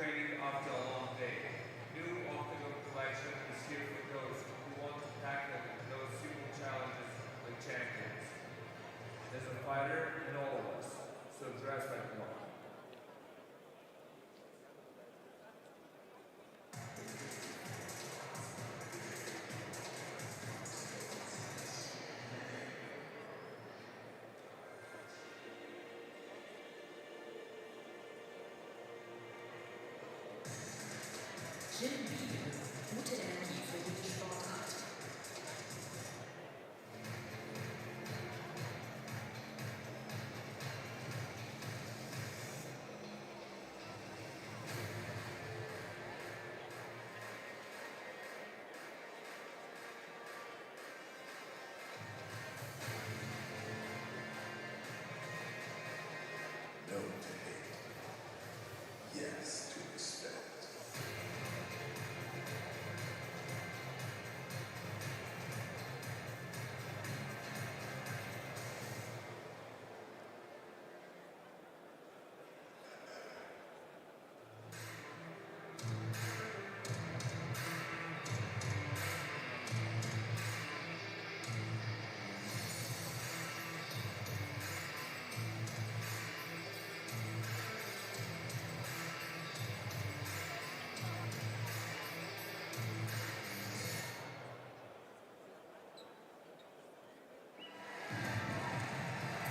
training after a long day. New OKTAGON collection is here for those who want to tackle those simple challenges like champions. There's a fighter in all of us, so dress like one. Gute Energie für jede Sportart. No to hate. Yes to respect.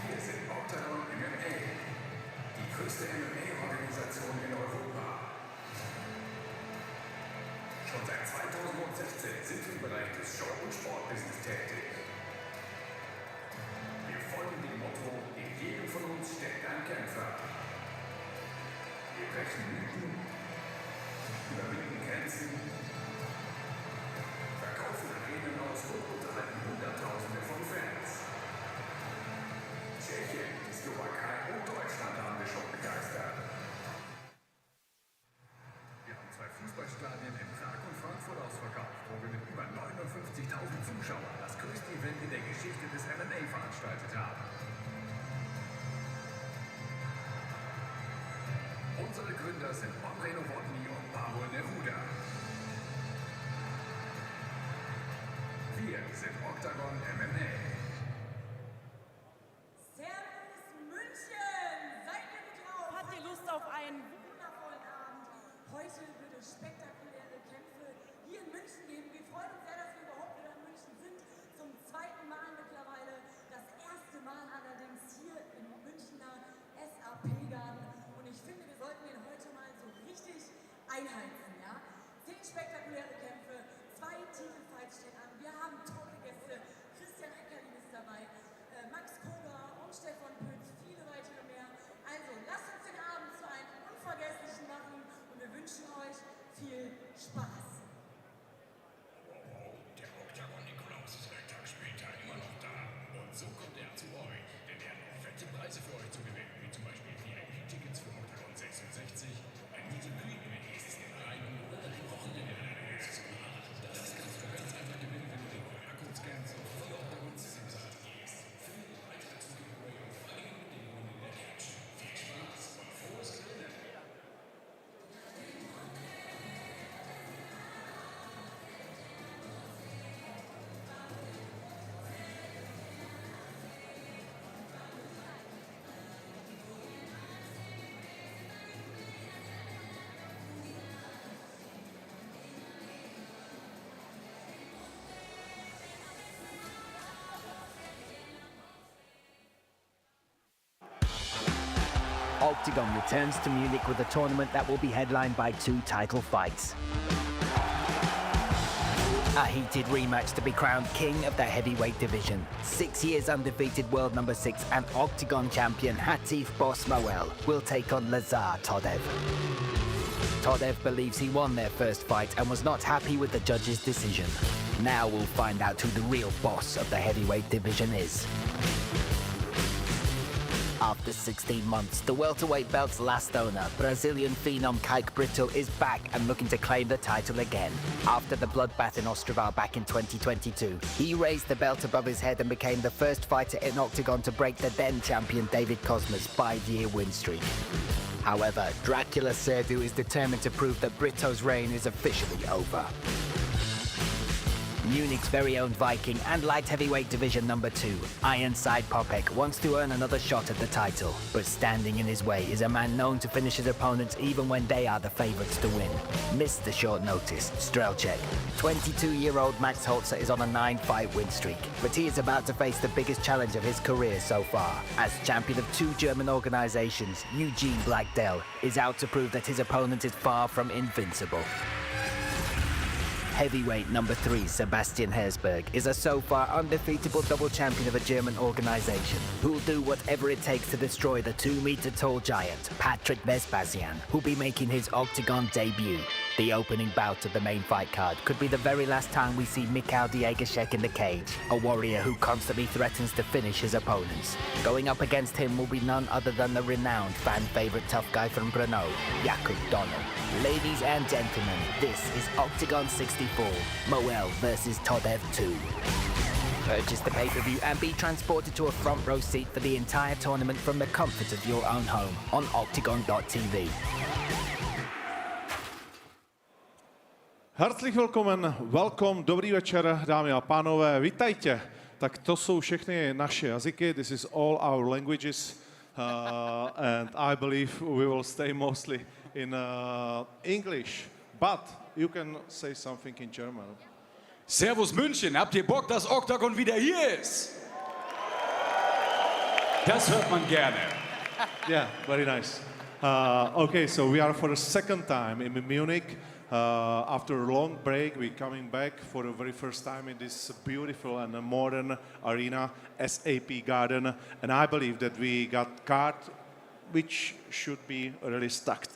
Wir sind OKTAGON MMA, die größte MMA-Organisation in Europa. Schon seit 2016 sind wir im Bereich des Show- und Sportbusiness tätig. Wir folgen dem Motto, in jedem von uns steckt ein Kämpfer. Wir brechen Mythen, überwinden Grenzen, verkaufen Arenen aus und unterhalten Hunderttausende von Fans. Tschechien, die Slowakei und Deutschland haben wir schon begeistert. Wir haben 2 Fußballstadien in Prag und Frankfurt ausverkauft, wo wir mit über 59.000 Zuschauern das größte Event in der Geschichte des MMA veranstaltet haben. Unsere Gründer sind Andrei Nowotny und Pavol Neruda. Wir sind OKTAGON MMA. Servus München! Seid ihr gut drauf? Habt ihr Lust auf einen wundervollen Abend? Heute wird es spektakuläre Kämpfe hier in München geben. Wir freuen uns sehr, dass wir überhaupt wieder in München sind. Zum 2. Mal mittlerweile. Das erste Mal allerdings hier im Münchner SAP-Garten. Und ich finde, wir sollten ihn heute mal so richtig einheizen. Ja? 10 spektakuläre Kämpfe, 2 Titelfights stehen an. Wir haben tolle Gäste. Christian Eckerlin ist dabei. Max Koga und Stefan Pütz, viele weitere mehr. Also lasst uns den Abend zu einem unvergesslichen machen und wir wünschen euch viel Spaß. Der OKTAGON-Nikolaus ist einen Tag später immer noch da. Und so kommt er zu euch. Denn er hat noch fette Preise für euch zu gewinnen, wie zum Beispiel VIP-Tickets für OKTAGON 66, ein Meet and Greet mit nächsten Reinen oder ein Wochenende in einer Luxusbar. Das kannst du ganz einfach gewinnen, wenn du den QR-Code scannst und auf die OKTAGON-Seite gehst. OKTAGON returns to Munich with a tournament that will be headlined by 2 title fights. A heated rematch to be crowned king of the heavyweight division. 6 years undefeated world number 6 and OKTAGON champion Hatif Boss Moel will take on Lazar Todev. Todev believes he won their first fight and was not happy with the judge's decision. Now we'll find out who the real boss of the heavyweight division is. After 16 months, the welterweight belt's last owner, Brazilian phenom Kike Brito, is back and looking to claim the title again. After the bloodbath in Ostrava back in 2022, he raised the belt above his head and became the first fighter in OKTAGON to break the then champion David Kozma's 5-year win streak. However, Dracula Serdu is determined to prove that Brito's reign is officially over. Munich's very own Viking and light heavyweight division number 2, Ironside Popek, wants to earn another shot at the title, but standing in his way is a man known to finish his opponents even when they are the favourites to win. Missed the short notice, Strelček. 22-year-old Max Holzer is on a 9-fight win streak, but he is about to face the biggest challenge of his career so far. As champion of 2 German organisations, Eugene Blackdale is out to prove that his opponent is far from invincible. Heavyweight number 3, Sebastian Herzberg, is a so far undefeatable double champion of a German organisation who'll do whatever it takes to destroy the 2-metre-tall giant, Patrick Vespasian, who'll be making his Octagon debut. The opening bout of the main fight card could be the very last time we see Mikhail Diegashek in the cage, a warrior who constantly threatens to finish his opponents. Going up against him will be none other than the renowned fan favourite tough guy from Brno, Jakub Donner. Ladies and gentlemen, this is Octagon 64, Moel versus Todev 2. Purchase the pay-per-view and be transported to a front row seat for the entire tournament from the comfort of your own home on octagon.tv. Herzlich willkommen, welcome, dobrý večer, dámy a pánové, vitajte. Tak to jsou všechny naše jazyky, this is all our languages, and I believe we will stay mostly in English, but you can say something in German. Servus München, habt ihr Bock, dass Octagon wieder hier ist? Das hört man gerne. Yeah, very nice. Okay, so we are for the second time in Munich. After a long break, we're coming back for the very first time in this beautiful and modern arena, SAP Garden. And I believe that we got card which should be really stacked.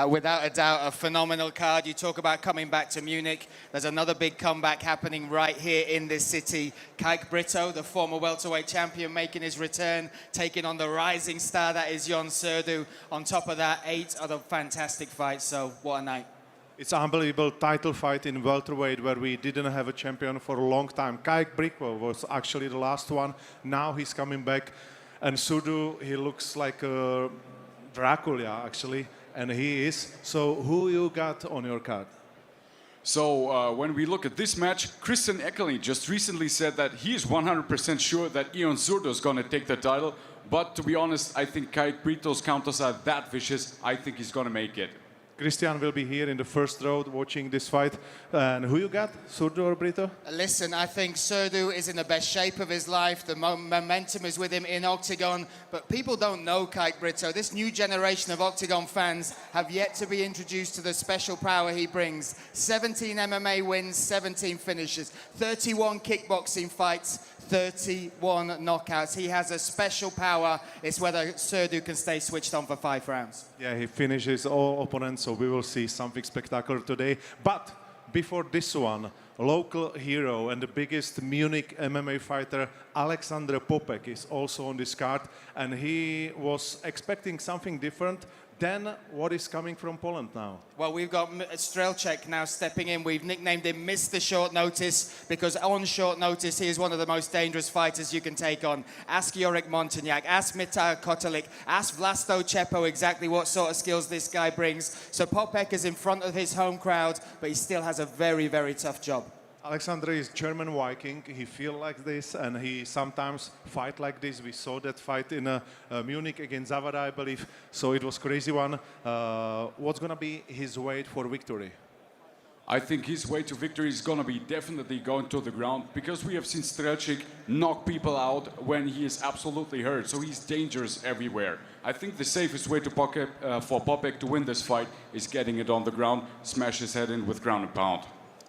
Without a doubt, a phenomenal card. You talk about coming back to Munich. There's another big comeback happening right here in this city. Kijk Brito, the former welterweight champion, making his return, taking on the rising star that is Jon Serdu. On top of that, 8 other fantastic fights, so what a night. It's an unbelievable title fight in welterweight where we didn't have a champion for a long time. Kijk Brito was actually the last one. Now he's coming back. And Serdu, he looks like a Dracula, actually. And he is. So who you got on your card? So when we look at this match, Christian Eckerling just recently said that he is 100% sure that Jon Serdu is going to take the title. But to be honest, I think Kijk Brito's counters are that vicious. I think he's going to make it. Christian will be here in the first row watching this fight. And who you got, Serdu or Brito? Listen, I think Serdu is in the best shape of his life. The momentum is with him in Octagon. But people don't know Kijk Brito. This new generation of Octagon fans have yet to be introduced to the special power he brings. 17 MMA wins, 17 finishes, 31 kickboxing fights, 31 knockouts. He has a special power. It's whether Serdu can stay switched on for 5 rounds. Yeah, he finishes all opponents, so we will see something spectacular today. But before this one, local hero and the biggest Munich MMA fighter, Alexander Popek, is also on this card. And he was expecting something different than what is coming from Poland now. Well, we've got Strelček now stepping in. We've nicknamed him Mr. Short Notice because on short notice, he is one of the most dangerous fighters you can take on. Ask Jurek Montagnac, ask Mitar Kotelik, ask Vlasto Chepo exactly what sort of skills this guy brings. So Popek is in front of his home crowd, but he still has a very, very tough job. Alexander is German Viking. He feel like this, and he sometimes fight like this. We saw that fight in Munich against Zavada, I believe. So it was crazy one. What's gonna be his way for victory? I think his way to victory is going to be definitely going to the ground because we have seen Strelček knock people out when he is absolutely hurt. So he's dangerous everywhere. I think the safest way to for Popek to win this fight is getting it on the ground, smash his head in with ground and pound.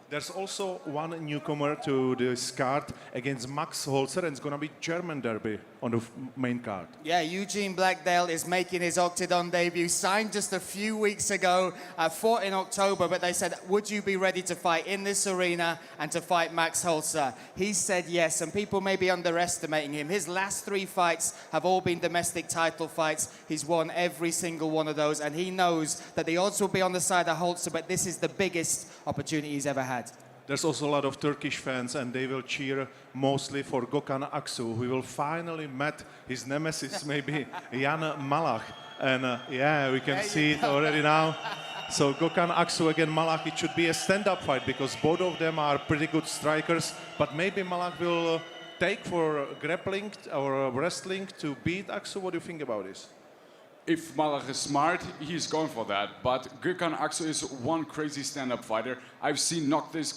There's also one newcomer to this card against Max Holzer, and it's going to be German derby on the main card. Yeah, Eugene Blackdale is making his Octagon debut, signed just a few weeks ago, fought in October, but they said, would you be ready to fight in this arena and to fight Max Holzer? He said yes, and people may be underestimating him. His last 3 fights have all been domestic title fights. He's won every single one of those, and he knows that the odds will be on the side of Holzer, but this is the biggest opportunity he's ever had. There's also a lot of Turkish fans, and they will cheer mostly for Gökhan Aksu, who will finally meet his nemesis, maybe Jan Malach. And yeah, we can see it already now. So Gökhan Aksu against Malak, it should be a stand-up fight because both of them are pretty good strikers. But maybe Malak will take for grappling or wrestling to beat Aksu. What do you think about this? If Malak is smart, he's going for that. But Gökhan Aksu is one crazy stand-up fighter. I've seen this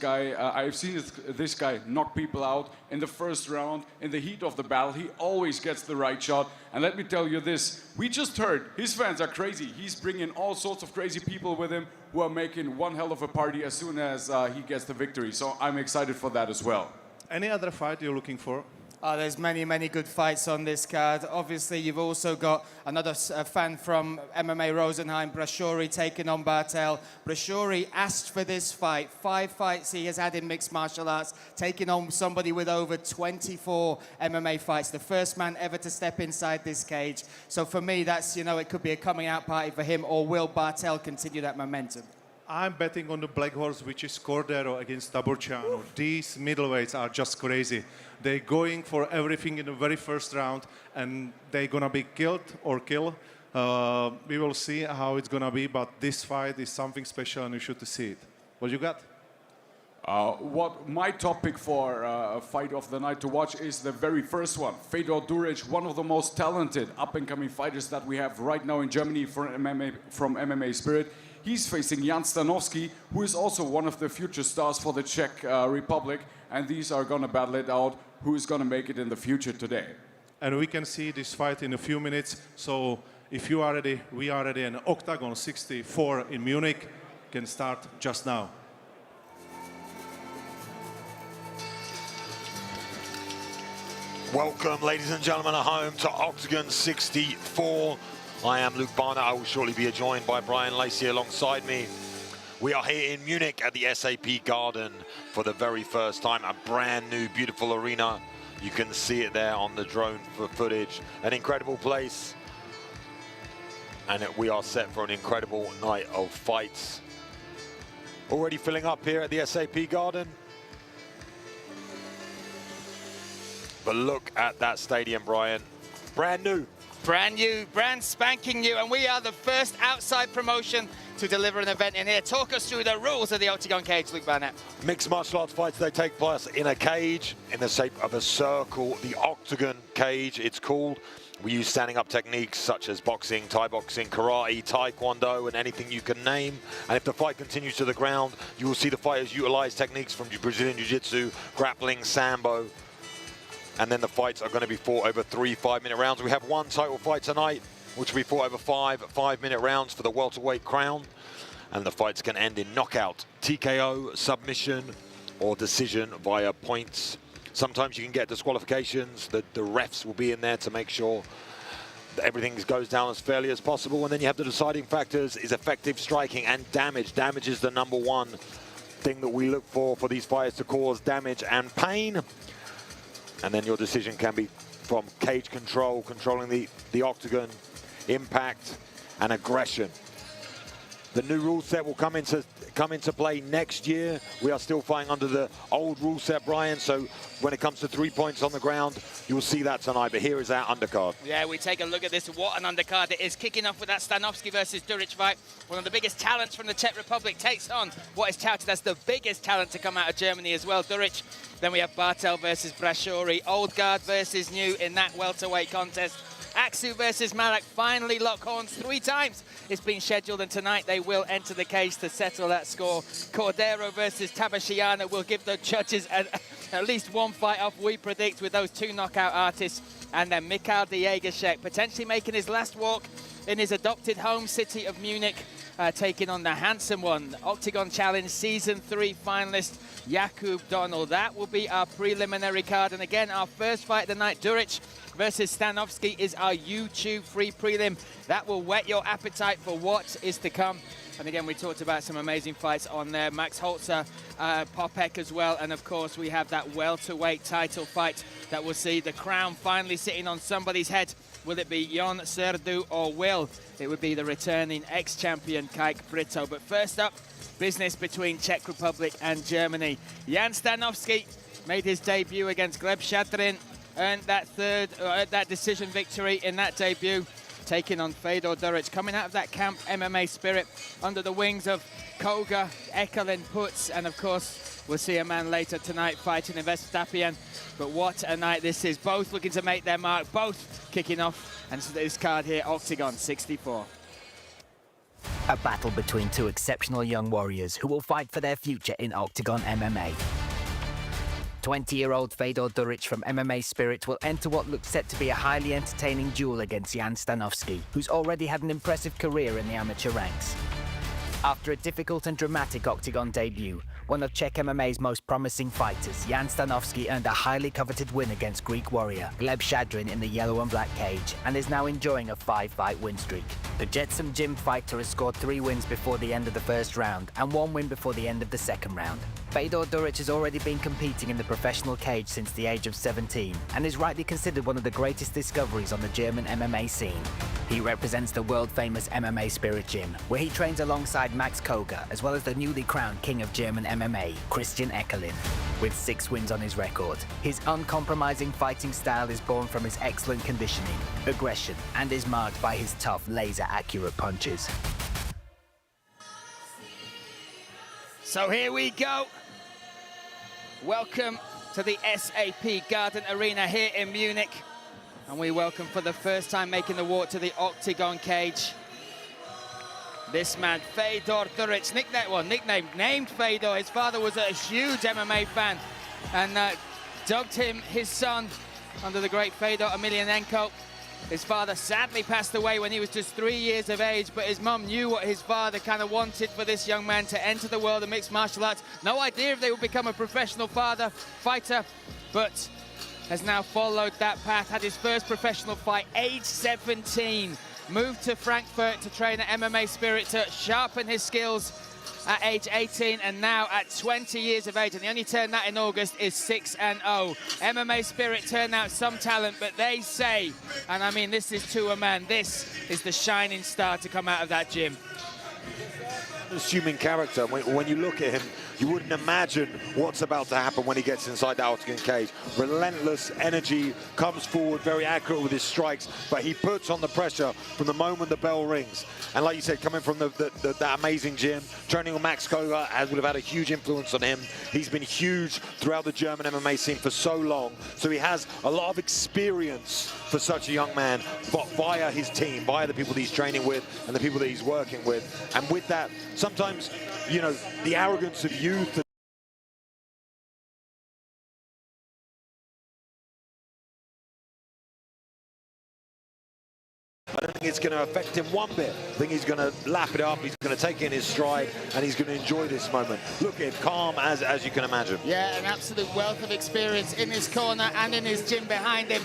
guy knock people out in the first round, in the heat of the battle. He always gets the right shot. And let me tell you this, we just heard his fans are crazy. He's bringing all sorts of crazy people with him who are making one hell of a party as soon as he gets the victory. So I'm excited for that as well. Any other fight you're looking for? Oh, there's many good fights on this card. Obviously, you've also got another fan from MMA Rosenheim, Brashori, taking on Bartel. Brashori asked for this fight. 5 fights he has had in mixed martial arts, taking on somebody with over 24 MMA fights. The first man ever to step inside this cage. So for me, that's, it could be a coming out party for him, or will Bartel continue that momentum? I'm betting on the black horse, which is Cordero against Taburciano. These middleweights are just crazy. They're going for everything in the very first round, and they're gonna be killed or kill. We will see how it's gonna be, but this fight is something special, and you should see it. What you got? What my topic for a fight of the night to watch is the very first one. Fedor Duric, one of the most talented up-and-coming fighters that we have right now in Germany from MMA Spirit. He's facing Jan Stanovsky, who is also one of the future stars for the Czech Republic. And these are going to battle it out. Who is going to make it in the future today? And we can see this fight in a few minutes. So if you are ready, we are ready. And Octagon 64 in Munich can start just now. Welcome, ladies and gentlemen, at home to Octagon 64. I am Luke Barnett. I will shortly be joined by Brian Lacey alongside me. We are here in Munich at the SAP Garden for the very first time. A brand new, beautiful arena. You can see it there on the drone footage. An incredible place. And we are set for an incredible night of fights. Already filling up here at the SAP Garden. But look at that stadium, Brian. Brand new. Brand new, brand spanking new, and we are the first outside promotion to deliver an event in here. Talk us through the rules of the Octagon cage, Luke Barnett. Mixed martial arts fights, they take place in a cage in the shape of a circle. The Octagon cage, it's called. We use standing up techniques such as boxing, Thai boxing, karate, taekwondo, and anything you can name. And if the fight continues to the ground, you will see the fighters utilize techniques from Brazilian Jiu-Jitsu, grappling, sambo. And then the fights are going to be fought over 3 5-minute rounds. We have one title fight tonight, which will be fought over 5 5-minute rounds for the welterweight crown. And the fights can end in knockout, TKO, submission, or decision via points. Sometimes you can get disqualifications. The refs will be in there to make sure that everything goes down as fairly as possible. And then you have the deciding factors is effective striking and damage. Damage is the #1 thing that we look for these fighters to cause damage and pain. And then your decision can be from cage control, controlling the octagon, impact, and aggression. The new rule set will come into play next year. We are still fighting under the old rule set, Brian, so when it comes to 3 points on the ground, you'll see that tonight. But here is our undercard. Yeah, we take a look at this. What an undercard it is. Kicking off with that Stanovsky versus Duric fight. One of the biggest talents from the Czech Republic takes on what is touted as the biggest talent to come out of Germany as well, Duric. Then we have Bartel versus Brashori. Old guard versus new in that welterweight contest. Aksu versus Malak finally lock horns 3 times. It's been scheduled, and tonight they will enter the cage to settle that score. Cordero versus Taburciano will give the judges at least one fight off, we predict, with those 2 knockout artists. And then Mikhail Diegashek potentially making his last walk in his adopted home city of Munich, taking on the handsome one, Octagon Challenge Season 3 finalist Jakub Donald. That will be our preliminary card. And again, our first fight of the night, Duric versus Stanovsky, is our YouTube free prelim. That will whet your appetite for what is to come. And again, we talked about some amazing fights on there. Max Holzer, Popek as well. And of course, we have that welterweight title fight that will see the crown finally sitting on somebody's head. Will it be Jon Serdu, or will it would be the returning ex-champion Kajk Brito? But first up, business between Czech Republic and Germany. Jan Stanovsky made his debut against Gleb Shadrin, earned that decision victory in that debut. taking on Fedor Duric, coming out of that camp MMA Spirit under the wings of Koga, Ekelin, Putz, and of course, we'll see a man later tonight fighting Verstappen. But what a night this is. Both looking to make their mark, both kicking off. And so this card here, Octagon 64. A battle between two exceptional young warriors who will fight for their future in Octagon MMA. 20-year-old Fedor Duric from MMA Spirit will enter what looks set to be a highly entertaining duel against Jan Stanovski, who's already had an impressive career in the amateur ranks. After a difficult and dramatic Octagon debut, one of Czech MMA's most promising fighters, Jan Stanovski earned a highly coveted win against Greek warrior Gleb Shadrin in the yellow and black cage and is now enjoying a 5-fight win streak. The Jetsam Gym fighter has scored 3 wins before the end of the first round and 1 win before the end of the second round. Fedor Duric has already been competing in the professional cage since the age of 17 and is rightly considered one of the greatest discoveries on the German MMA scene. He represents the world-famous MMA Spirit Gym, where he trains alongside Max Koga, as well as the newly crowned king of German MMA, Christian Ekelin. With 6 wins on his record, his uncompromising fighting style is born from his excellent conditioning, aggression, and is marked by his tough, laser-accurate punches. So here we go. Welcome to the SAP Garden Arena here in Munich. And we welcome for the first time making the walk to the Octagon cage, this man, Fedor Duric, nicknamed named Fedor. His father was a huge MMA fan and dubbed him his son under the great Fedor Emelianenko. His father sadly passed away when he was just 3 years of age, but his mum knew what his father kind of wanted for this young man to enter the world of mixed martial arts. No idea if they would become a professional fighter, but has now followed that path, had his first professional fight, age 17. Moved to Frankfurt to train at MMA Spirit to sharpen his skills at age 18, and now at 20 years of age, and he only turned that in August, is 6-0. MMA Spirit turned out some talent, but they say, and I mean this is to a man, this is the shining star to come out of that gym. Assuming character, when you look at him, you wouldn't imagine what's about to happen when he gets inside the Octagon cage. Relentless energy, comes forward, very accurate with his strikes, but he puts on the pressure from the moment the bell rings. And like you said, coming from that amazing gym, training with Max Koga would have had a huge influence on him. He's been huge throughout the German MMA scene for so long, so he has a lot of experience for such a young man, but via his team, via the people that he's training with and the people that he's working with. And with that, sometimes, you know, the arrogance of youth. I don't think it's going to affect him one bit. I think he's going to lap it up, he's going to take it in his stride, and he's going to enjoy this moment. Look at him, calm as you can imagine. Yeah, an absolute wealth of experience in his corner and in his gym behind him.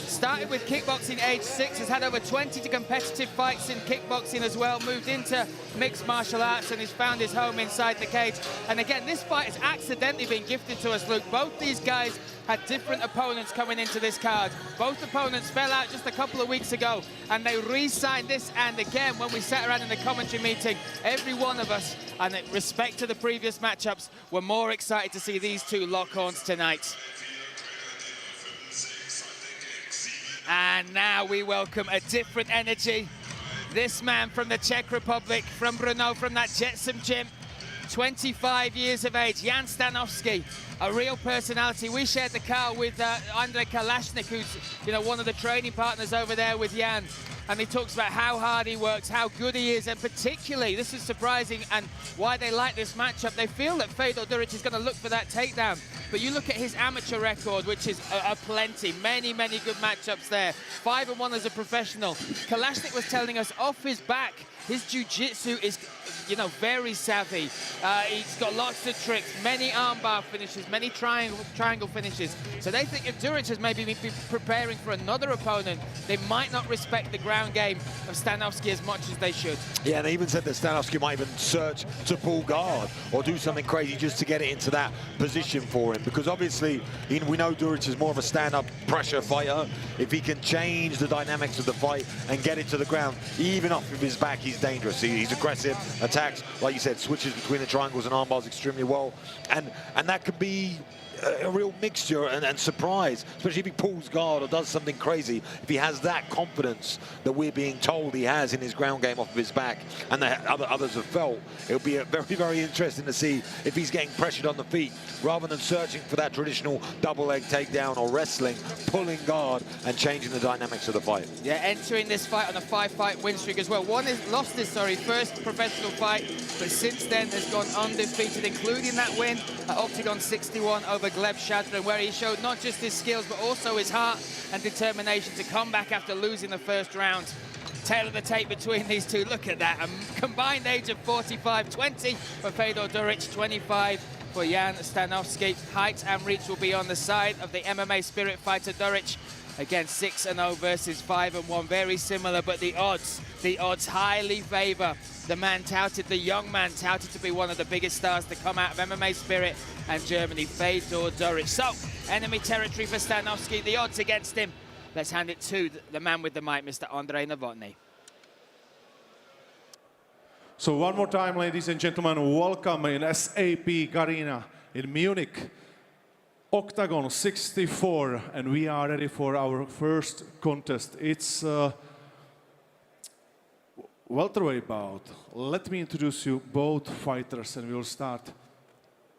Started with kickboxing age 6, has had over 20 competitive fights in kickboxing as well, moved into mixed martial arts and has found his home inside the cage. And again, this fight has accidentally been gifted to us, Luke. Both these guys had different opponents coming into this card. Both opponents fell out just a couple of weeks ago, and they re-signed this. And again, when we sat around in the commentary meeting, every one of us, and in respect to the previous matchups, were more excited to see these two lock horns tonight. And now we welcome a different energy. This man from the Czech Republic, from Brno, from that Jetsam gym, 25 years of age, Jan Stanovski, a real personality. We shared the car with Andrei Kalashnik, who's, you know, one of the training partners over there with Jan. And he talks about how hard he works, how good he is, and particularly, this is surprising, and why they like this matchup. They feel that Fedor Duric is going to look for that takedown. But you look at his amateur record, which is plenty, many good matchups there. 5-1 as a professional. Kalashnik was telling us off his back, his jiu-jitsu is, you know, very savvy. He's got lots of tricks, many armbar finishes, many triangle finishes. So they think if Duric has maybe been preparing for another opponent, they might not respect the ground game of Stanovski as much as they should. Yeah, and they even said that Stanovski might even search to pull guard or do something crazy just to get it into that position for him. Because obviously, we know Duric is more of a stand-up pressure fighter. If he can change the dynamics of the fight and get it to the ground, even off of his back, he's dangerous. He's aggressive, attacks, like you said, switches between the triangles and arm bars extremely well. And that could be a real mixture and surprise, especially if he pulls guard or does something crazy. If he has that confidence that we're being told he has in his ground game off of his back, and that others have felt, it'll be very, very interesting to see if he's getting pressured on the feet rather than searching for that traditional double leg takedown or wrestling, pulling guard and changing the dynamics of the fight. Yeah, entering this fight on a 5-fight win streak as well. Lost his first professional fight, but since then has gone undefeated, including that win at Octagon 61 over Gleb Shadrin, where he showed not just his skills, but also his heart and determination to come back after losing the first round. Tail of the tape between these two. Look at that. A combined age of 45, 20 for Fedor Duric, 25 for Jan Stanovsky. Height and reach will be on the side of the MMA spirit fighter Duric. Again, 6-0 versus 5-1. Very similar, but the odds highly favor the man touted, the young man touted to be one of the biggest stars to come out of MMA spirit and Germany, Fedor Duric. So, enemy territory for Stanovsky, the odds against him. Let's hand it to the man with the mic, Mr. Andrei Novotny. So one more time, ladies and gentlemen, welcome in SAP Arena in Munich. Octagon 64, and we are ready for our first contest. It's welterweight bout. Let me introduce you both fighters, and we'll start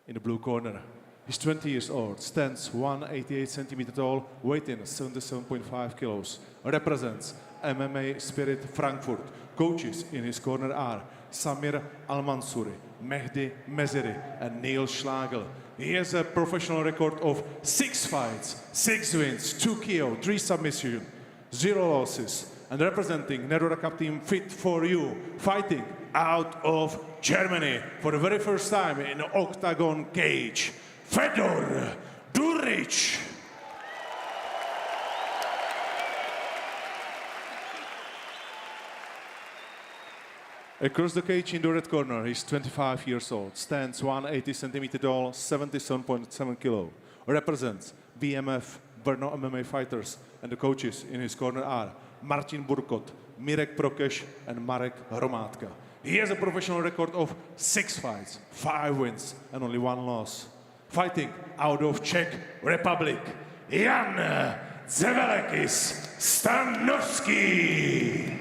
in the blue corner. He's 20 years old, stands 188 centimeters tall, weighing 77.5 kilos. Represents MMA Spirit Frankfurt. Coaches in his corner are Samir Al-Mansouri, Mehdi Mezeri, and Neil Schlagel. He has a professional record of 6 fights, 6 wins, 2 KO, 3 submissions, 0 losses. And representing Nerora Cup team Fit for You, fighting out of Germany for the very first time in the Octagon cage, Fedor Duric. Across the cage in the red corner, he's 25 years old, stands 180 centimeters tall, 77.7 kilo. Represents BMF Brno MMA fighters, and the coaches in his corner are Martin Burkot, Mirek Prokeš, and Marek Hromadka. He has a professional record of 6 fights, 5 wins, and only 1 loss. Fighting out of Czech Republic, Jan Zevelekis Stanovsky.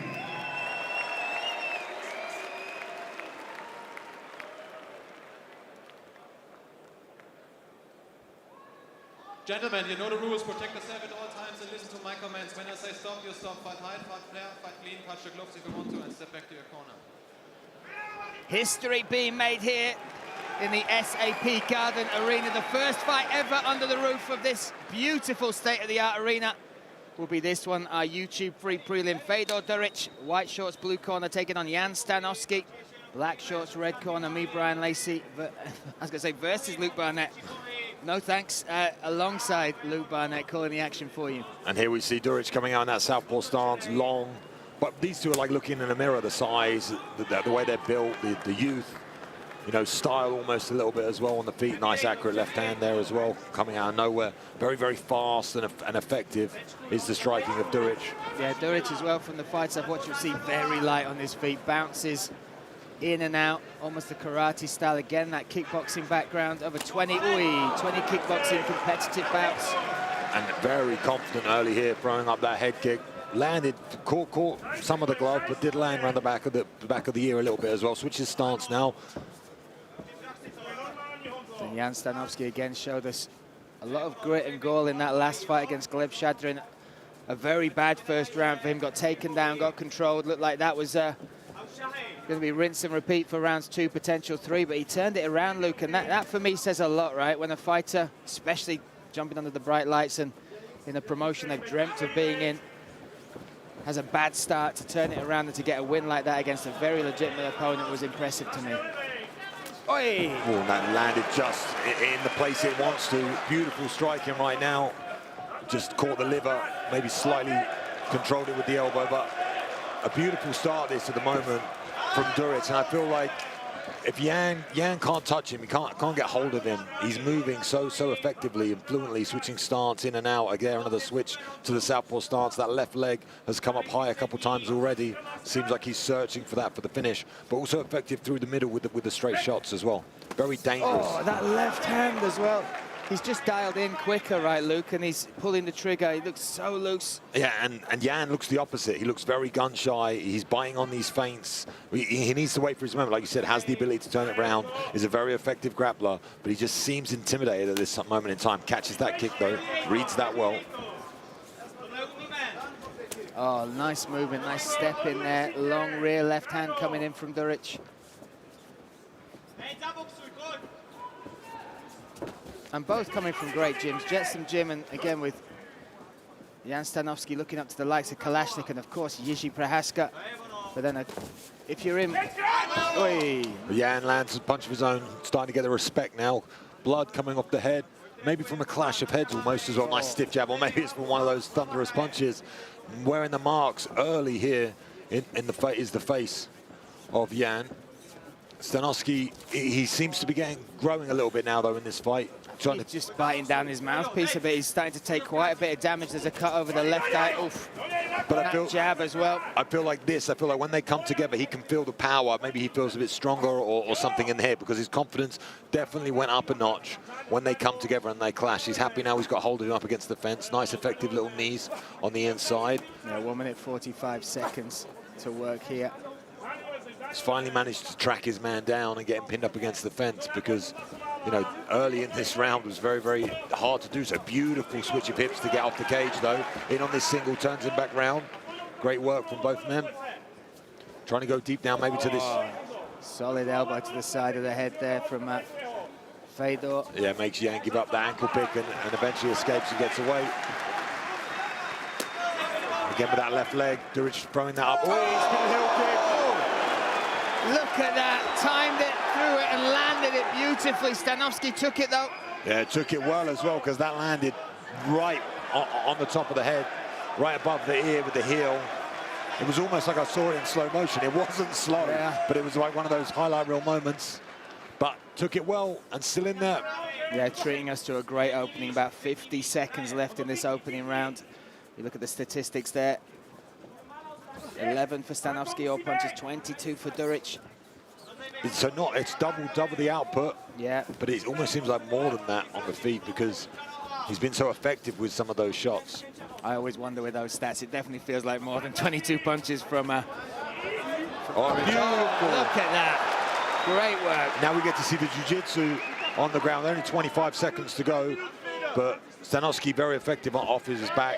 Gentlemen, you know the rules. Protect yourself at all times and listen to my commands. When I say stop, you stop. Fight high, fight fair, fight clean, touch the gloves if you want to, and step back to your corner. History being made here in the SAP Garden Arena. The first fight ever under the roof of this beautiful state-of-the-art arena will be this one, our YouTube-free prelim. Fedor Duric, white shorts, blue corner, taking on Jan Stanovsky. Black shorts, red corner, me, Brian Lacey. I was going to say versus Luke Barnett. No thanks, alongside Luke Barnett calling the action for you. And here we see Duric coming out in that southpaw stance, long. But these two are like looking in a mirror, the size, the way they're built, the youth. You know, style almost a little bit as well on the feet. Nice accurate left hand there as well, coming out of nowhere. Very, very fast and effective is the striking of Duric. Yeah, Duric as well, from the fights I've watched, you'll see very light on his feet, bounces in and out, almost the karate style. Again, that kickboxing background, over 20 kickboxing competitive bouts. And very confident early here, throwing up that head kick. Landed, caught some of the glove, but did land around the back of the ear a little bit as well. Switches stance now. And Jan Stanovsky again showed us a lot of grit and gall in that last fight against Gleb Shadrin. A very bad first round for him. Got taken down, got controlled. Looked like that was going to be rinse and repeat for rounds 2, potential 3. But he turned it around, Luke, and that for me says a lot, right? When a fighter, especially jumping under the bright lights and in a promotion they've dreamt of being in, has a bad start, to turn it around and to get a win like that against a very legitimate opponent was impressive to me. Oi! Oh, that landed just in the place it wants to. Beautiful striking right now. Just caught the liver, maybe slightly controlled it with the elbow, but a beautiful start this at the moment from Duric. And I feel like if Jan can't touch him, he can't get hold of him. He's moving so effectively and fluently, switching stance in and out. Again, another switch to the southpaw stance. That left leg has come up high a couple times already. Seems like he's searching for that for the finish, but also effective through the middle with the straight shots as well. Very dangerous. Oh, that left hand as well. He's just dialed in quicker, right, Luke, and he's pulling the trigger. He looks so loose. Yeah, and Jan looks the opposite. He looks very gun-shy. He's biting on these feints. He needs to wait for his moment. Like you said, has the ability to turn it around, is a very effective grappler, but he just seems intimidated at this moment in time. Catches that kick, though, reads that well. Oh, nice movement, nice step in there. Long rear left hand coming in from Duric. And both coming from great gyms. Jetsam Gym, and again with Jan Stanovsky looking up to the likes of Kalashnik and, of course, Jiří Procházka. But then if you're in... Oi. Jan lands a punch of his own, starting to get the respect now. Blood coming off the head, maybe from a clash of heads almost as well. Nice stiff jab, or maybe it's from one of those thunderous punches. Wearing the marks early here in the face of Jan. Stanovsky, he seems to be growing a little bit now, though, in this fight. He's just biting down his mouthpiece a bit. He's starting to take quite a bit of damage. There's a cut over the left eye. Oof. But I feel jab as well. I feel like when they come together, he can feel the power. Maybe he feels a bit stronger or something in the head, because his confidence definitely went up a notch when they come together and they clash. He's happy now. He's got hold of him up against the fence. Nice, effective little knees on the inside. Yeah, 1 minute 45 seconds to work here. He's finally managed to track his man down and get him pinned up against the fence, because, you know, early in this round was very, very hard to do so. Beautiful switch of hips to get off the cage, though. In on this single, turns him back round. Great work from both men. Trying to go deep down, maybe to this. Solid elbow to the side of the head there from Fedor. Yeah, makes Jan give up the ankle pick and eventually escapes and gets away. Again with that left leg, Duric throwing that up. Look at that, timed it, threw it and landed it beautifully. Stanovsky took it though. Yeah, took it well as well, because that landed right on the top of the head, right above the ear with the heel. It was almost like I saw it in slow motion. It wasn't slow, but it was like one of those highlight reel moments. But took it well and still in there. Yeah, treating us to a great opening. About 50 seconds left in this opening round. You look at the statistics there. 11 for Stanovsky, all punches, 22 for Duric. It's double the output. Yeah. But it almost seems like more than that on the feet, because he's been so effective with some of those shots. I always wonder with those stats. It definitely feels like more than 22 punches from beautiful. Look at that. Great work. Now we get to see the jiu-jitsu on the ground. Only 25 seconds to go, but Stanovsky very effective off his back.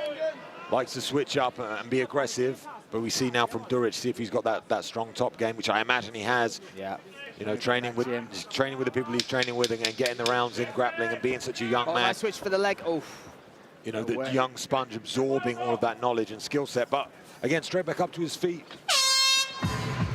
Likes to switch up and be aggressive. But we see now from Duric, see if he's got that strong top game, which I imagine he has. Yeah. You know, training with the people he's training with and getting the rounds in, grappling, and being such a young man. Nice switch for the leg. Oof. You know, the young sponge absorbing all of that knowledge and skill set. But again, straight back up to his feet.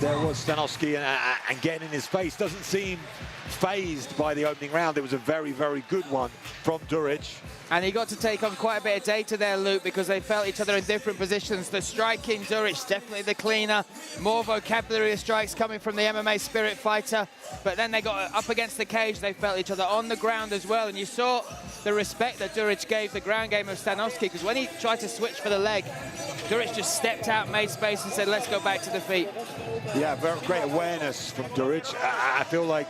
There was Stanovsky, and getting in his face. Doesn't seem phased by the opening round. It was a very, very good one from Duric. And he got to take on quite a bit of data there, Luke, because they felt each other in different positions. The striking, Duric, definitely the cleaner. More vocabulary of strikes coming from the MMA Spirit fighter. But then they got up against the cage. They felt each other on the ground as well. And you saw the respect that Duric gave the ground game of Stanovsky, because when he tried to switch for the leg, Duric just stepped out, made space, and said, let's go back to the feet. Yeah, very great awareness from Duric. I feel like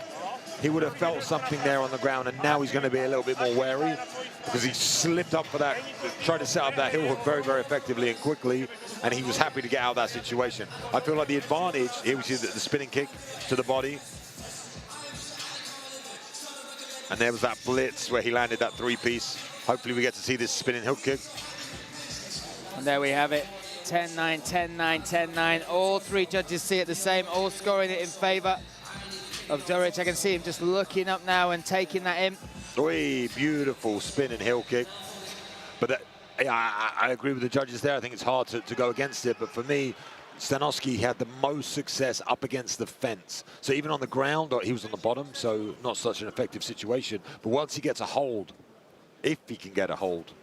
he would have felt something there on the ground, and now he's going to be a little bit more wary, because he slipped up for that, tried to set up that heel hook very, very effectively and quickly, and he was happy to get out of that situation. I feel like the advantage here, which is the spinning kick to the body. And there was that blitz where he landed that three-piece. Hopefully we get to see this spinning hook kick. And there we have it. 10-9, 10-9, 10-9. All three judges see it the same, all scoring it in favor of Duric. I can see him just looking up now and taking that in. Oi, beautiful spinning heel kick. But yeah, I agree with the judges there. I think it's hard to go against it. But for me, Stanovsky had the most success up against the fence. So even on the ground, he was on the bottom, so not such an effective situation. But once he gets a hold, if he can get a hold,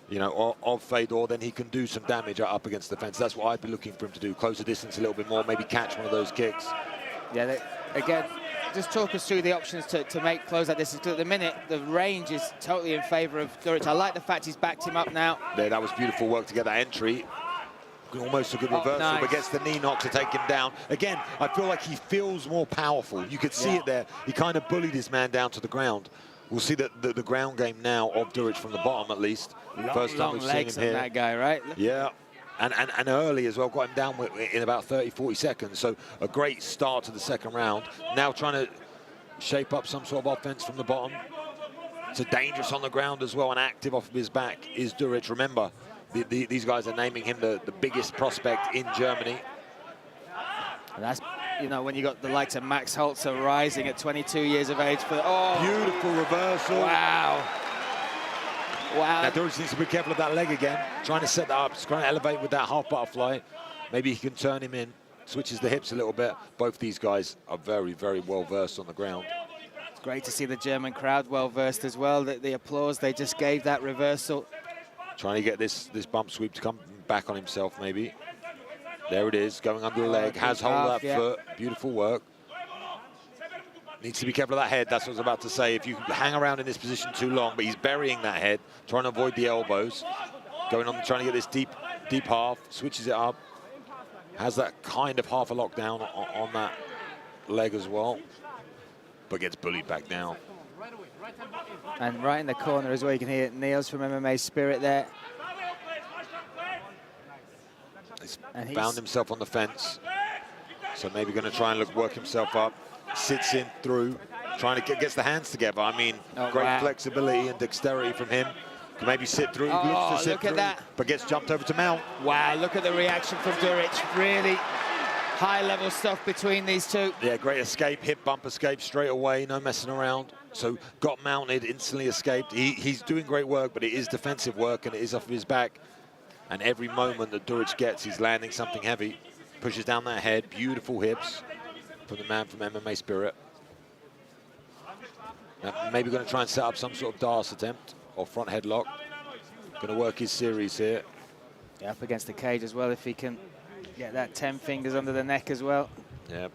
you know, of Fedor, then he can do some damage up against the fence. That's what I'd be looking for him to do. Close the distance a little bit more, maybe catch one of those kicks. Yeah, again, just talk us through the options to make close that distance. At the minute, the range is totally in favor of Duric. I like the fact he's backed him up now. Yeah, that was beautiful work to get that entry. Almost a good reversal, nice. But gets the knee knock to take him down. Again, I feel like he feels more powerful. You could see it there. He kind of bullied his man down to the ground We'll see the ground game now of Duric from the bottom, at least. First time long we've seen legs him on here. that guy, right? Yeah, and early as well, got him down in about 30, 40 seconds. So a great start to the second round. Now trying to shape up some sort of offense from the bottom. So dangerous on the ground as well, and active off of his back is Duric. Remember, these guys are naming him the biggest prospect in Germany. And that's, you know, when you got the likes of Max Holzer rising at 22 years of age for, Beautiful reversal. Wow. Wow. Now Duric needs to be careful of that leg again. Trying to set that up, trying to elevate with that half butterfly. Maybe he can turn him in, switches the hips a little bit. Both these guys are very, very well versed on the ground. It's great to see the German crowd well versed as well. The applause they just gave that reversal. Trying to get this bump sweep to come back on himself, maybe. There it is, going under the leg, has hold of that foot. Beautiful work. Needs to be careful of that head, that's what I was about to say. If you hang around in this position too long, but he's burying that head, trying to avoid the elbows. Going on, trying to get this deep half, switches it up. Has that kind of half a lockdown on that leg as well, but gets bullied back down. And right in the corner as well, you can hear Niels from MMA Spirit there. He's found himself on the fence, so maybe going to try and work himself up. Sits in through, trying to gets the hands together. I mean, great flexibility and dexterity from him. Can maybe sit through, looks to sit through, but gets jumped over to mount. Wow, look at the reaction from Duric. Really high-level stuff between these two. Yeah, great escape, hip bump escape straight away, no messing around. So got mounted, instantly escaped. He's doing great work, but it is defensive work, and it is off of his back. And every moment that Duric gets, he's landing something heavy. Pushes down that head, beautiful hips from the man from MMA Spirit. Now, maybe going to try and set up some sort of DAS attempt or front headlock. Going to work his series here. Yeah, up against the cage as well, if he can get that 10 fingers under the neck as well. Yeah.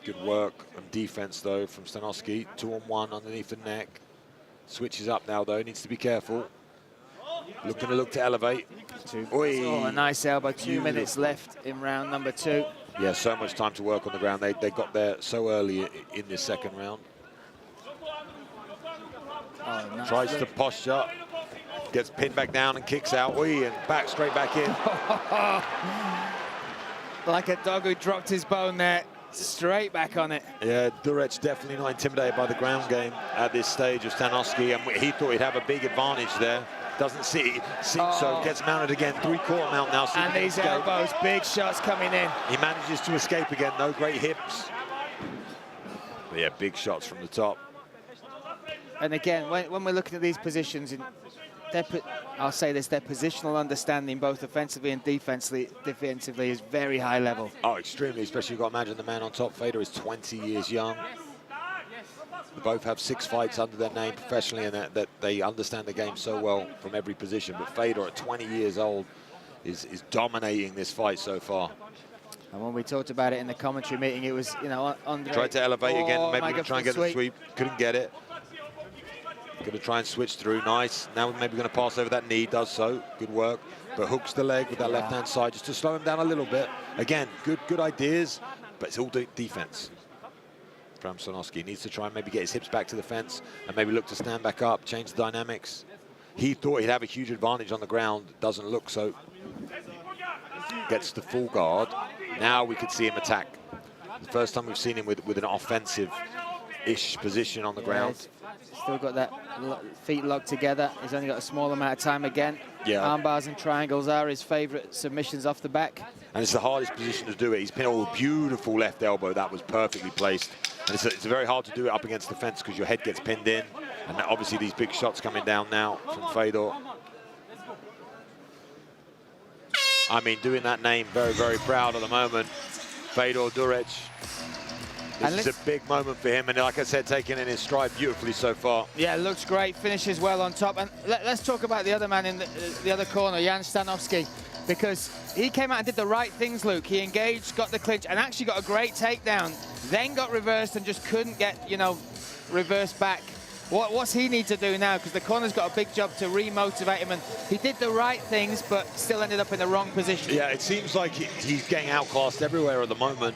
Good work and defense, though, from Stanowski. 2-on-1 underneath the neck. Switches up now, though. Needs to be careful. Going to look to elevate. Oh, a nice elbow. 2 minutes left in round number 2. Yeah, so much time to work on the ground. They got there so early in this second round. Oh, nice. Tries to posture. Gets pinned back down and kicks out. And back, straight back in. Like a dog who dropped his bone there. Straight back on it. Yeah, Duric definitely not intimidated by the ground game at this stage of Stanowski, and he thought he'd have a big advantage there. Doesn't seem so. Gets mounted again, 3/4 mount now. And these elbows, big shots coming in. He manages to escape again, no great hips. But yeah, big shots from the top. And again, when we're looking at these positions, I'll say this, their positional understanding, both offensively and defensively, is very high level. Oh, extremely, especially you've got to imagine the man on top, Fedor, is 20 years young. They both have 6 fights under their name professionally, and that they understand the game so well from every position. But Fedor, at 20 years old, is dominating this fight so far. And when we talked about it in the commentary meeting, it was, you know, Andre. Tried to elevate again, maybe going to try and get the sweep. sweep. Couldn't get it. Going to try and switch through, nice. Now we're maybe going to pass over that knee, does so, good work. But hooks the leg with that left-hand side just to slow him down a little bit. Again, good ideas, but it's all defense. From Stanowski needs to try and maybe get his hips back to the fence and maybe look to stand back up, change the dynamics. He thought he'd have a huge advantage on the ground, doesn't look so. Gets the full guard. Now we could see him attack. The first time we've seen him with an offensive-ish position on the ground. Still got that feet locked together. He's only got a small amount of time again. Yeah. Arm bars and triangles are his favorite submissions off the back. And it's the hardest position to do it. He's pinned a beautiful left elbow. That was perfectly placed. And it's very hard to do it up against the fence because your head gets pinned in. And obviously these big shots coming down now from Fedor. I mean, doing that name, very, very proud at the moment. Fedor Duric. This is a big moment for him, and like I said, taking in his stride beautifully so far. Yeah, looks great, finishes well on top. And let's talk about the other man in the other corner, Jan Stanowski, because he came out and did the right things, Luke. He engaged, got the clinch, and actually got a great takedown, then got reversed and just couldn't get, you know, reversed back. What's he need to do now? Because the corner's got a big job to re-motivate him, and he did the right things, but still ended up in the wrong position. Yeah, it seems like he's getting outclassed everywhere at the moment.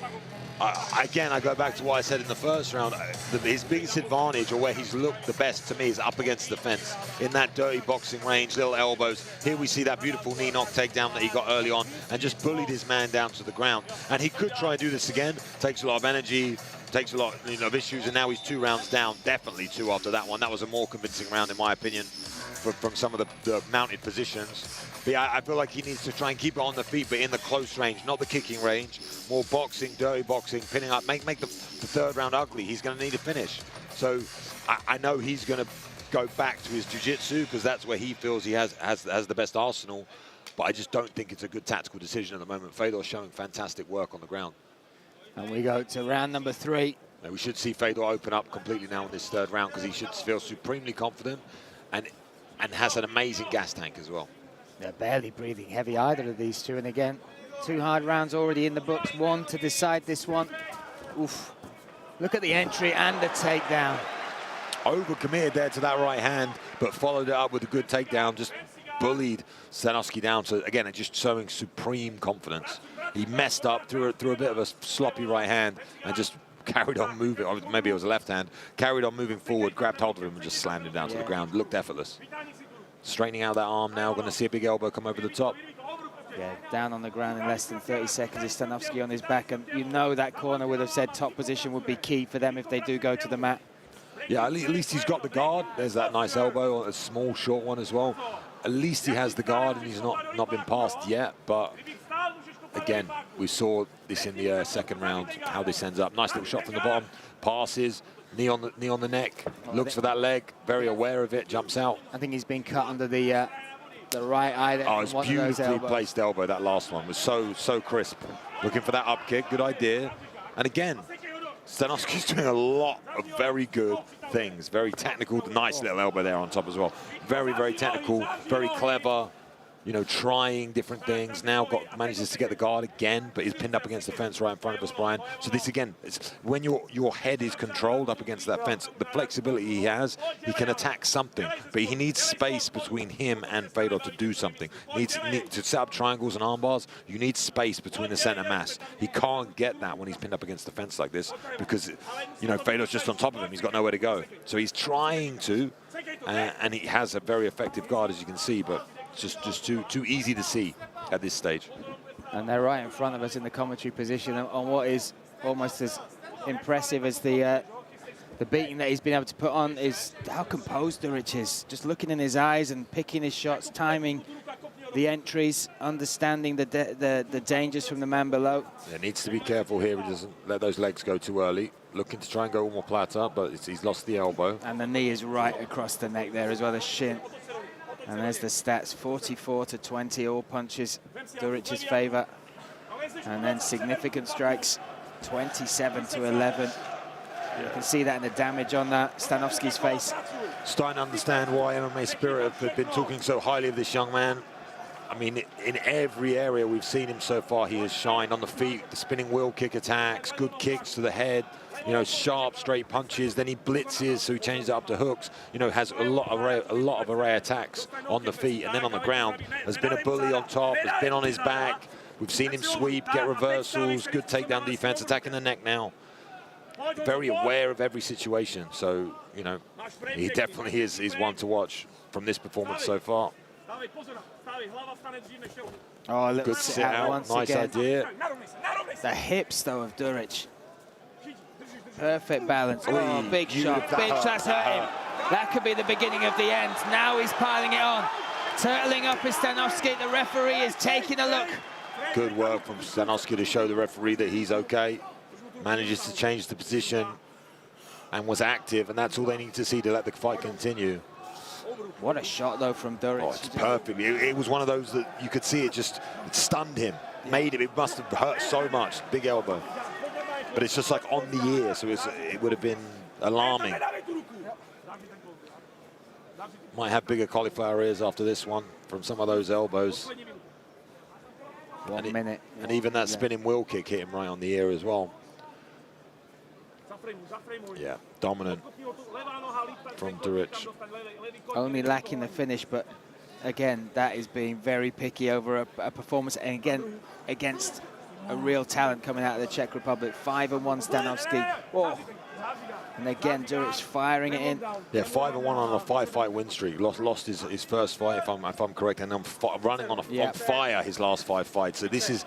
Again, I go back to what I said in the first round. His biggest advantage, or where he's looked the best to me, is up against the fence. In that dirty boxing range, little elbows. Here we see that beautiful knee knock takedown that he got early on and just bullied his man down to the ground. And he could try and do this again. Takes a lot of energy, takes a lot of issues, and now he's 2 rounds down. Definitely 2 after that one. That was a more convincing round, in my opinion, from some of the mounted positions. But yeah, I feel like he needs to try and keep it on the feet, but in the close range, not the kicking range. More boxing, dirty boxing, pinning up, make the 3rd round ugly. He's going to need a finish. So I know he's going to go back to his jiu-jitsu, because that's where he feels he has the best arsenal. But I just don't think it's a good tactical decision at the moment. Fedor's showing fantastic work on the ground. And we go to round number 3. Now we should see Fedor open up completely now in this 3rd round, because he should feel supremely confident and has an amazing gas tank as well. They're barely breathing heavy, either of these two. And again, 2 hard rounds already in the books. 1 to decide this one. Oof. Look at the entry and the takedown. Overcommitted there to that right hand, but followed it up with a good takedown. Just bullied Stanovski down. So again, just showing supreme confidence. He messed up, threw a bit of a sloppy right hand, and just carried on moving, or maybe it was a left hand, carried on moving forward, grabbed hold of him and just slammed him down to the ground. Looked effortless. Straightening out that arm now, going to see a big elbow come over the top. Yeah, down on the ground in less than 30 seconds is Stanovski on his back, and you know that corner would have said top position would be key for them if they do go to the mat. Yeah, at least he's got the guard. There's that nice elbow, a small, short one as well. At least he has the guard, and he's not been passed yet, but again, we saw this in the 2nd round, how this ends up. Nice little shot from the bottom, passes, knee on the neck, looks for that leg, very aware of it, jumps out. I think he's been cut under the right eye. Oh, it's beautifully placed elbow. That last one was so crisp. Looking for that up kick, good idea. And again, Stanovski's doing a lot of very good things. Very technical, nice little elbow there on top as well. Very, very technical, very clever. You know, trying different things. Now manages to get the guard again, but he's pinned up against the fence right in front of us, Brian. So this again, it's when your head is controlled up against that fence, the flexibility he has, he can attack something, but he needs space between him and Fedor to do something. Needs to set up triangles and arm bars. You need space between the center mass. He can't get that when he's pinned up against the fence like this, because you know Fedor's just on top of him. He's got nowhere to go. So he's trying to, and he has a very effective guard, as you can see, but just too easy to see at this stage. And they're right in front of us in the commentary position on what is almost as impressive as the beating that he's been able to put on is how composed Duric is. Just looking in his eyes and picking his shots, timing the entries, understanding the dangers from the man below. Yeah, needs to be careful here. He doesn't let those legs go too early. Looking to try and go omoplata, but he's lost the elbow. And the knee is right across the neck there as well, the shin. And there's the stats, 44-20, all punches Duric's favor. And then significant strikes, 27-11. You can see that in the damage on that Stanovski's face. Starting to understand why MMA Spirit have been talking so highly of this young man. I mean, in every area we've seen him so far, he has shined on the feet, the spinning wheel kick attacks, good kicks to the head, you know, sharp, straight punches. Then he blitzes, so he changes it up to hooks. You know, has a lot of array attacks on the feet, and then on the ground has been a bully on top, has been on his back. We've seen him sweep, get reversals, good takedown defense, attacking the neck now. Very aware of every situation, so you know, he definitely is one to watch from this performance so far. Oh, good sit out, once nice again. idea. The hips, though, of Duric. Perfect balance. Oh, big shot. Big shot hurt him. That could be the beginning of the end. Now he's piling it on. Turtling up is Stanovski. The referee is taking a look. Good work from Stanovski to show the referee that he's okay. Manages to change the position and was active, and that's all they need to see to let the fight continue. What a shot, though, from Duric. Oh, it's perfect. It was one of those that you could see it stunned him, made him. It must have hurt so much. Big elbow. But it's just like on the ear, so it would have been alarming. Might have bigger cauliflower ears after this one from some of those elbows. 1 minute. And even that spinning wheel kick hit him right on the ear as well. Yeah, dominant from Duric. Only lacking the finish, but again, that is being very picky over a performance, and again, against a real talent coming out of the Czech Republic. 5-1 Stanovsky. Oh. And again, Duric firing it in. Yeah, 5-1 on a 5-fight win streak. Lost his first fight, if I'm correct, and then running on fire his last 5 fights. So this is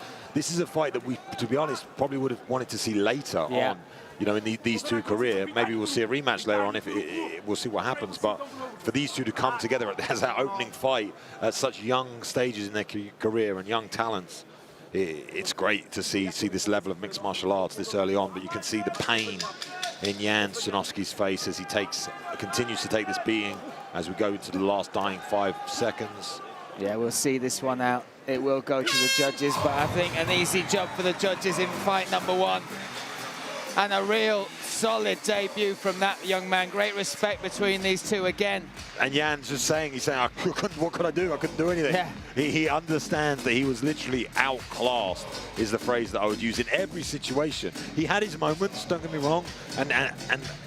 a fight that we, to be honest, probably would have wanted to see later on. You know, in these two career. Maybe we'll see a rematch later on. We'll see what happens. But for these two to come together as that opening fight at such young stages in their career and young talents, it's great to see this level of mixed martial arts this early on. But you can see the pain in Jan Stanovsky's face as he continues to take this beating as we go into the last dying 5 seconds. Yeah, we'll see this one out. It will go to the judges, but I think an easy job for the judges in fight number 1. And a real solid debut from that young man. Great respect between these two again. And Jan's just saying, what could I do? I couldn't do anything. Yeah. He understands that he was literally outclassed, is the phrase that I would use in every situation. He had his moments, don't get me wrong, and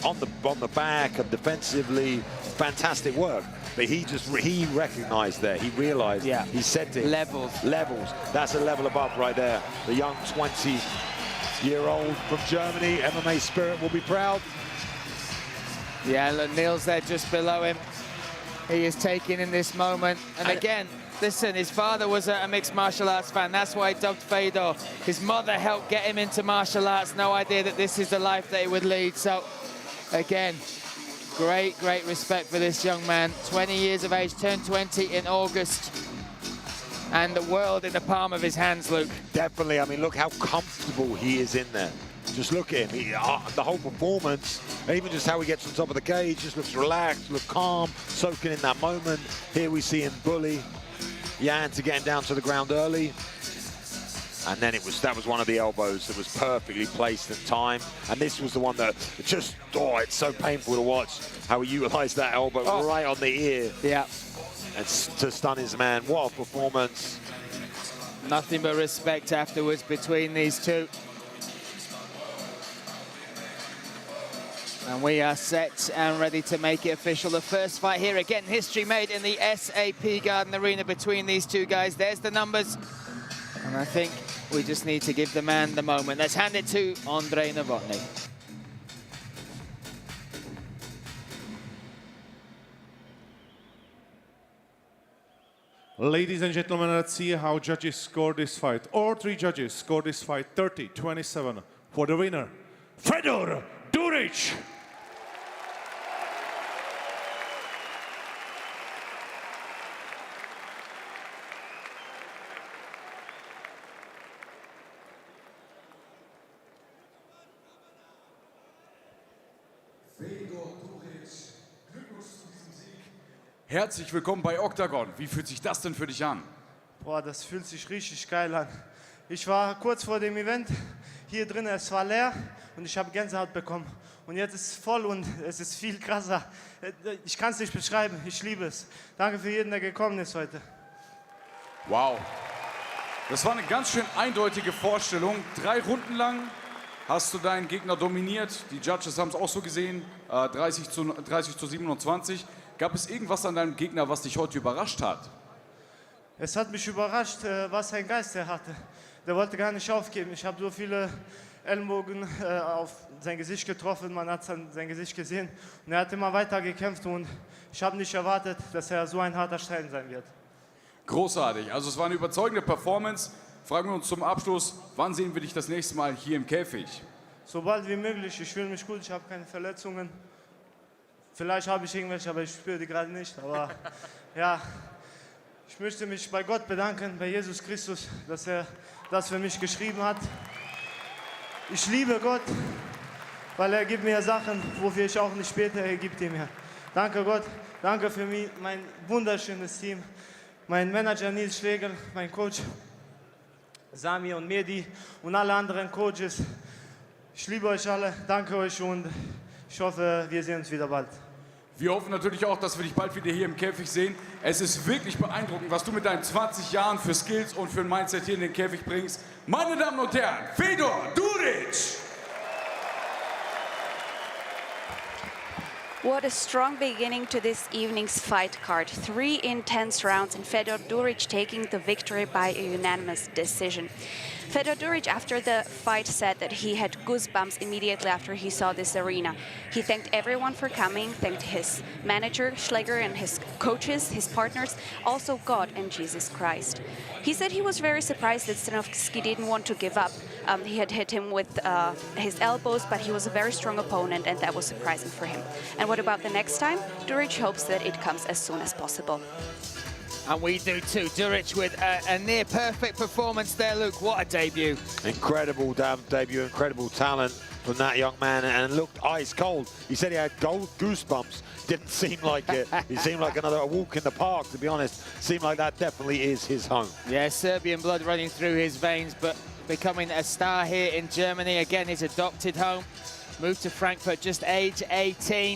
on the back and defensively, fantastic work. But he recognized there, he realized, he said to him, levels. That's a level above right there. The young 20-year-old from Germany, MMA Spirit, will be proud. Yeah, look, Neil's there just below him. He is taking in this moment. And again, listen, his father was a mixed martial arts fan. That's why he dubbed Fedor. His mother helped get him into martial arts. No idea that this is the life that he would lead. So, again, great respect for this young man. 20 years of age, turned 20 in August. And the world in the palm of his hands, Luke. Definitely. I mean, look how comfortable he is in there. Just look at him. The whole performance, and even just how he gets on top of the cage, just looks relaxed, looks calm, soaking in that moment. Here we see him bully Jan to get him down to the ground early. And then that was one of the elbows that was perfectly placed in time. And this was the one that just, it's so painful to watch how he utilized that elbow right on the ear. Yeah. And to stun his man. What a performance. Nothing but respect afterwards between these two. And we are set and ready to make it official. The first fight here, again, history made in the SAP Garden Arena between these two guys. There's the numbers. And I think we just need to give the man the moment. Let's hand it to Andrei Novotny. Ladies and gentlemen, let's see how judges score this fight. All 3 judges score this fight 30-27 for the winner, Fedor Duric. Herzlich willkommen bei Octagon. Wie fühlt sich das denn für dich an? Boah, das fühlt sich richtig geil an. Ich war kurz vor dem Event hier drin, es war leer und ich habe Gänsehaut bekommen. Und jetzt ist es voll und es ist viel krasser. Ich kann es nicht beschreiben, ich liebe es. Danke für jeden, der gekommen ist heute. Wow. Das war eine ganz schön eindeutige Vorstellung. 3 Runden lang hast du deinen Gegner dominiert. Die Judges haben es auch so gesehen, 30-27. Gab es irgendwas an deinem Gegner, was dich heute überrascht hat? Es hat mich überrascht, was ein Geist er hatte. Der wollte gar nicht aufgeben. Ich habe so viele Ellenbogen auf sein Gesicht getroffen, man hat sein Gesicht gesehen. Und er hat immer weiter gekämpft und ich habe nicht erwartet, dass er so ein harter Stein sein wird. Großartig. Also es war eine überzeugende Performance. Fragen wir uns zum Abschluss, wann sehen wir dich das nächste Mal hier im Käfig? So bald wie möglich. Ich fühle mich gut, ich habe keine Verletzungen. Vielleicht habe ich irgendwelche, aber ich spüre die gerade nicht. Aber ja, ich möchte mich bei Gott bedanken, bei Jesus Christus, dass er das für mich geschrieben hat. Ich liebe Gott, weil er gibt mir Sachen, wofür ich auch nicht bete, er gibt die mir. Danke Gott, danke für mich, mein wunderschönes Team, mein Manager Nils Schlegel, mein Coach Sami und Mehdi und alle anderen Coaches. Ich liebe euch alle, danke euch und ich hoffe, wir sehen uns wieder bald. Wir hoffen natürlich auch, dass wir dich bald wieder hier im Käfig sehen. Es ist wirklich beeindruckend, was du mit deinen 20 Jahren für Skills und für ein Mindset hier in den Käfig bringst. Meine Damen und Herren, Fedor Duric! What a strong beginning to this evening's fight card. 3 intense rounds and Fedor Duric taking the victory by a unanimous decision. Fedor Duric, after the fight, said that he had goosebumps immediately after he saw this arena. He thanked everyone for coming, thanked his manager, Schläger, and his coaches, his partners, also God and Jesus Christ. He said he was very surprised that Stanovski didn't want to give up. He had hit him with his elbows, but he was a very strong opponent, and that was surprising for him. And what about the next time? Duric hopes that it comes as soon as possible. And we do too. Duric with a near perfect performance there, Luke. What a debut. Incredible debut, incredible talent from that young man, and looked ice cold. He said he had goosebumps. Didn't seem like it. He seemed like a walk in the park, to be honest. Seemed like that definitely is his home. Yeah, Serbian blood running through his veins, but becoming a star here in Germany. Again, his adopted home. Moved to Frankfurt just age 18.